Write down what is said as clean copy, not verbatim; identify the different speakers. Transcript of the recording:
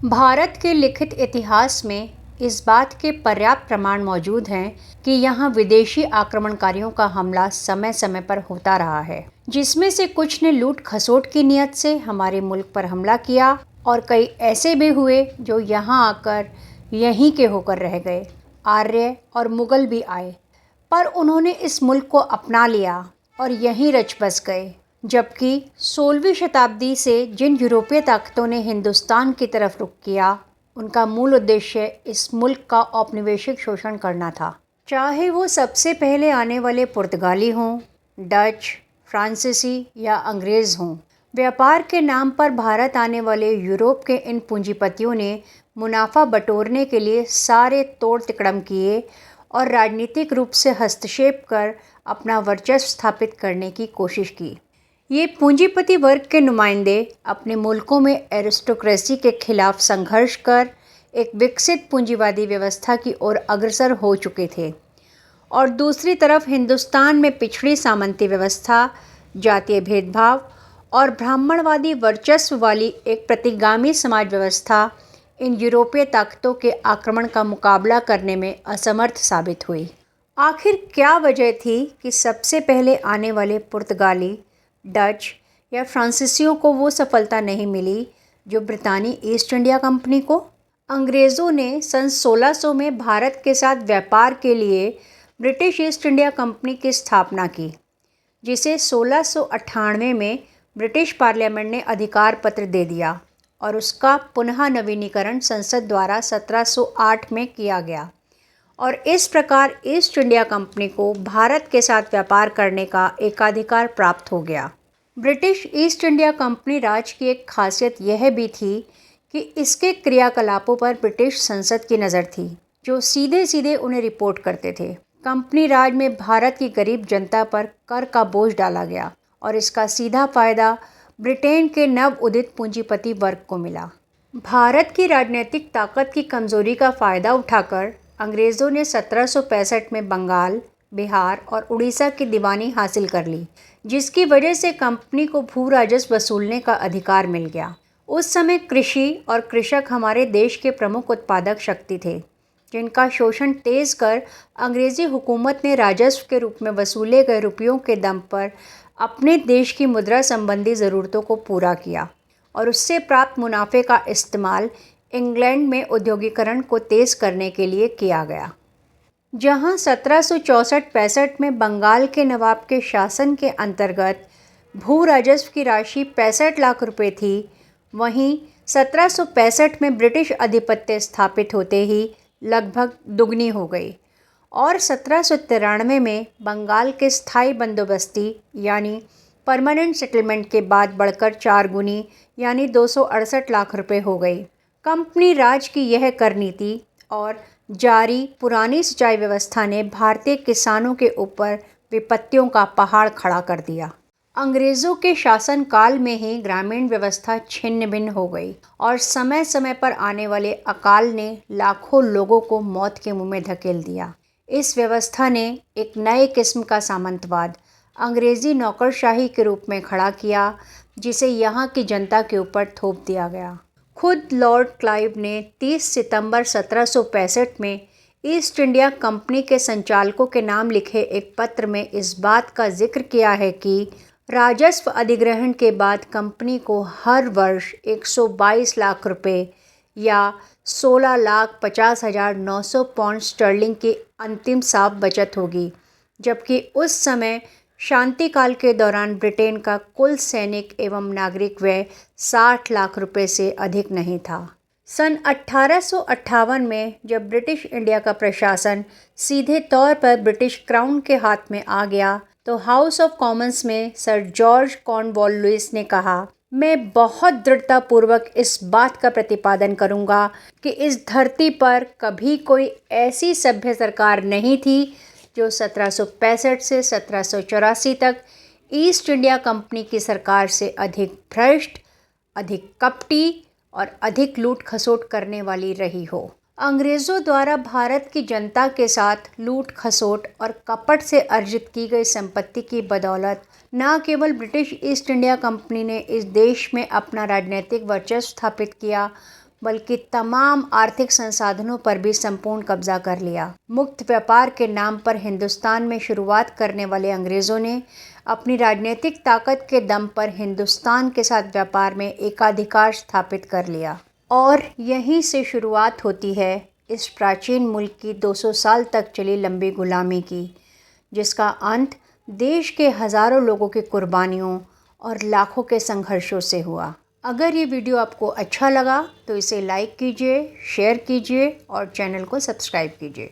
Speaker 1: भारत के लिखित इतिहास में इस बात के पर्याप्त प्रमाण मौजूद हैं कि यहाँ विदेशी आक्रमणकारियों का हमला समय समय पर होता रहा है, जिसमें से कुछ ने लूट खसोट की नीयत से हमारे मुल्क पर हमला किया और कई ऐसे भी हुए जो यहाँ आकर यहीं के होकर रह गए। आर्य और मुगल भी आए, पर उन्होंने इस मुल्क को अपना लिया और यहीं रच बस गए। जबकि 16वीं शताब्दी से जिन यूरोपीय ताकतों ने हिंदुस्तान की तरफ रुख किया, उनका मूल उद्देश्य इस मुल्क का औपनिवेशिक शोषण करना था। चाहे वो सबसे पहले आने वाले पुर्तगाली हों, डच, फ्रांसीसी या अंग्रेज़ हों, व्यापार के नाम पर भारत आने वाले यूरोप के इन पूंजीपतियों ने मुनाफा बटोरने के लिए सारे तोड़ तिकड़म किए और राजनीतिक रूप से हस्तक्षेप कर अपना वर्चस्व स्थापित करने की कोशिश की। ये पूंजीपति वर्ग के नुमाइंदे अपने मुल्कों में एरिस्टोक्रेसी के खिलाफ संघर्ष कर एक विकसित पूंजीवादी व्यवस्था की ओर अग्रसर हो चुके थे और दूसरी तरफ हिंदुस्तान में पिछड़ी सामंती व्यवस्था, जातीय भेदभाव और ब्राह्मणवादी वर्चस्व वाली एक प्रतिगामी समाज व्यवस्था इन यूरोपीय ताकतों के आक्रमण का मुकाबला करने में असमर्थ साबित हुई। आखिर क्या वजह थी कि सबसे पहले आने वाले पुर्तगाली, डच या फ्रांसीसियों को वो सफलता नहीं मिली जो ब्रितानी ईस्ट इंडिया कंपनी को? अंग्रेज़ों ने सन 1600 में भारत के साथ व्यापार के लिए ब्रिटिश ईस्ट इंडिया कंपनी की स्थापना की, जिसे 1698 में ब्रिटिश पार्लियामेंट ने अधिकार पत्र दे दिया और उसका पुनः नवीनीकरण संसद द्वारा 1708 में किया गया और इस प्रकार ईस्ट इंडिया कंपनी को भारत के साथ व्यापार करने का एकाधिकार प्राप्त हो गया। ब्रिटिश ईस्ट इंडिया कंपनी राज की एक खासियत यह भी थी कि इसके क्रियाकलापों पर ब्रिटिश संसद की नज़र थी, जो सीधे सीधे उन्हें रिपोर्ट करते थे। कंपनी राज में भारत की गरीब जनता पर कर का बोझ डाला गया और इसका सीधा फायदा ब्रिटेन के नव उदित पूंजीपति वर्ग को मिला। भारत की राजनीतिक ताकत की कमजोरी का फायदा उठाकर अंग्रेज़ों ने 1765 में बंगाल, बिहार और उड़ीसा की दीवानी हासिल कर ली, जिसकी वजह से कंपनी को भू राजस्व वसूलने का अधिकार मिल गया। उस समय कृषि और कृषक हमारे देश के प्रमुख उत्पादक शक्ति थे, जिनका शोषण तेज कर अंग्रेज़ी हुकूमत ने राजस्व के रूप में वसूले गए रुपयों के दम पर अपने देश की मुद्रा संबंधी ज़रूरतों को पूरा किया और उससे प्राप्त मुनाफे का इस्तेमाल इंग्लैंड में औद्योगिकरण को तेज़ करने के लिए किया गया। जहां 1764-65 में बंगाल के नवाब के शासन के अंतर्गत भू राजस्व की राशि 65 लाख रुपए थी, वहीं 1765 में ब्रिटिश आधिपत्य स्थापित होते ही लगभग दुगनी हो गई और 1793 में बंगाल के स्थायी बंदोबस्ती यानी परमानेंट सेटलमेंट के बाद बढ़कर 4 गुनी यानी 268 लाख रुपए हो गई। कंपनी राज की यह कर नीति और जारी पुरानी सिंचाई व्यवस्था ने भारतीय किसानों के ऊपर विपत्तियों का पहाड़ खड़ा कर दिया। अंग्रेज़ों के शासनकाल में ही ग्रामीण व्यवस्था छिन्न भिन्न हो गई और समय समय पर आने वाले अकाल ने लाखों लोगों को मौत के मुंह में धकेल दिया। इस व्यवस्था ने एक नए किस्म का सामंतवाद, अंग्रेज़ी नौकरशाही के रूप में खड़ा किया, जिसे यहाँ की जनता के ऊपर थोप दिया गया। खुद लॉर्ड क्लाइव ने 30 सितंबर 1765 में ईस्ट इंडिया कंपनी के संचालकों के नाम लिखे एक पत्र में इस बात का जिक्र किया है कि राजस्व अधिग्रहण के बाद कंपनी को हर वर्ष 122 लाख रुपए या 16,50,900 पाउंड स्टर्लिंग की अंतिम साफ बचत होगी, जबकि उस समय शांति काल के दौरान ब्रिटेन का कुल सैनिक एवं नागरिक व्यय 60 लाख रुपए से अधिक नहीं था। सन 1858 में जब ब्रिटिश इंडिया का प्रशासन सीधे तौर पर ब्रिटिश क्राउन के हाथ में आ गया, तो हाउस ऑफ कॉमन्स में सर जॉर्ज कॉर्नवालिस ने कहा, मैं बहुत दृढ़तापूर्वक इस बात का प्रतिपादन करूंगा कि इस धरती पर कभी कोई ऐसी सभ्य सरकार नहीं थी जो 1765 से 1784 तक ईस्ट इंडिया कंपनी की सरकार से अधिक भ्रष्ट, अधिक कपटी और अधिक लूट खसोट करने वाली रही हो। अंग्रेज़ों द्वारा भारत की जनता के साथ लूट खसोट और कपट से अर्जित की गई संपत्ति की बदौलत न केवल ब्रिटिश ईस्ट इंडिया कंपनी ने इस देश में अपना राजनीतिक वर्चस्व स्थापित किया, बल्कि तमाम आर्थिक संसाधनों पर भी संपूर्ण कब्जा कर लिया। मुक्त व्यापार के नाम पर हिंदुस्तान में शुरुआत करने वाले अंग्रेज़ों ने अपनी राजनीतिक ताकत के दम पर हिंदुस्तान के साथ व्यापार में एकाधिकार स्थापित कर लिया। और यहीं से शुरुआत होती है इस प्राचीन मुल्क की 200 साल तक चली लंबी गुलामी की, जिसका अंत देश के हज़ारों लोगों की कुर्बानियों और लाखों के संघर्षों से हुआ। अगर ये वीडियो आपको अच्छा लगा तो इसे लाइक कीजिए, शेयर कीजिए और चैनल को सब्सक्राइब कीजिए।